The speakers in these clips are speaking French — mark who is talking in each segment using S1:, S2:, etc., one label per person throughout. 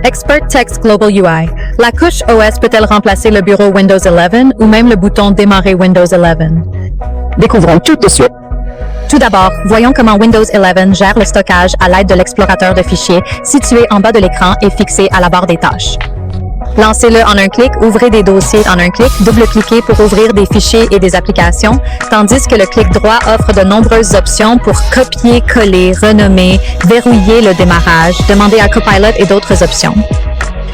S1: Expert Text Global UI. La couche OS peut-elle remplacer le bureau Windows 11 ou même le bouton Démarrer Windows 11?
S2: Découvrons tout de suite.
S1: Tout d'abord, voyons comment Windows 11 gère le stockage à l'aide de l'explorateur de fichiers situé en bas de l'écran et fixé à la barre des tâches. Lancez-le en un clic, ouvrez des dossiers en un clic, double-cliquez pour ouvrir des fichiers et des applications, tandis que le clic droit offre de nombreuses options pour copier, coller, renommer, verrouiller le démarrage, demander à Copilot et d'autres options.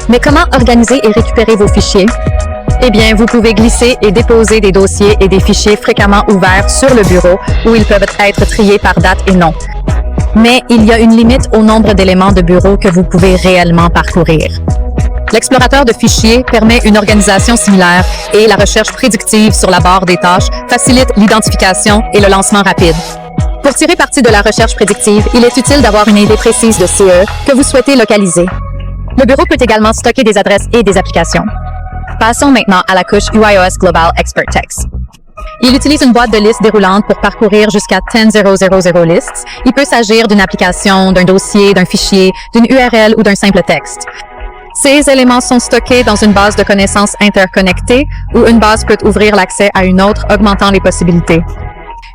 S1: Mais comment organiser et récupérer vos fichiers? Eh bien, vous pouvez glisser et déposer des dossiers et des fichiers fréquemment ouverts sur le bureau où ils peuvent être triés par date et nom. Mais il y a une limite au nombre d'éléments de bureau que vous pouvez réellement parcourir. L'explorateur de fichiers permet une organisation similaire et la recherche prédictive sur la barre des tâches facilite l'identification et le lancement rapide. Pour tirer parti de la recherche prédictive, il est utile d'avoir une idée précise de CE que vous souhaitez localiser. Le bureau peut également stocker des adresses et des applications. Passons maintenant à la couche UIOS Global Expert Text. Il utilise une boîte de listes déroulante pour parcourir jusqu'à 10,000 lists. Il peut s'agir d'une application, d'un dossier, d'un fichier, d'une URL ou d'un simple texte. Ces éléments sont stockés dans une base de connaissances interconnectée où une base peut ouvrir l'accès à une autre, augmentant les possibilités.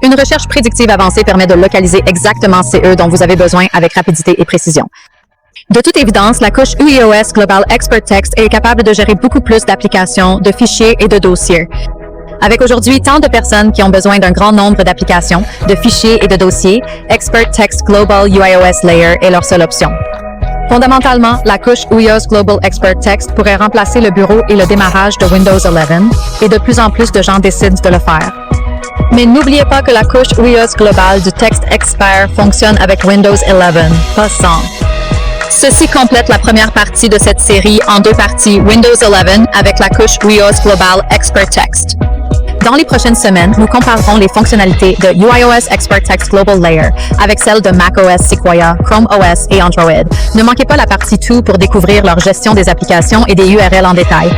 S1: Une recherche prédictive avancée permet de localiser exactement CE dont vous avez besoin avec rapidité et précision. De toute évidence, la couche UIOS Global Expert Text est capable de gérer beaucoup plus d'applications, de fichiers et de dossiers. Avec aujourd'hui tant de personnes qui ont besoin d'un grand nombre d'applications, de fichiers et de dossiers, Expert Text Global UIOS Layer est leur seule option. Fondamentalement, la couche UIOS Global Expert Text pourrait remplacer le bureau et le démarrage de Windows 11, et de plus en plus de gens décident de le faire. Mais n'oubliez pas que la couche UIOS Global du Text Expert fonctionne avec Windows 11, pas sans. Ceci complète la première partie de cette série en deux parties Windows 11 avec la couche UIOS Global Expert Text. Dans les prochaines semaines, nous comparerons les fonctionnalités de UIOS Expert Text Global Layer avec celles de macOS Sequoia, Chrome OS et Android. Ne manquez pas la partie 2 pour découvrir leur gestion des applications et des URL en détail.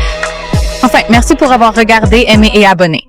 S1: Enfin, merci pour avoir regardé, aimé et abonné.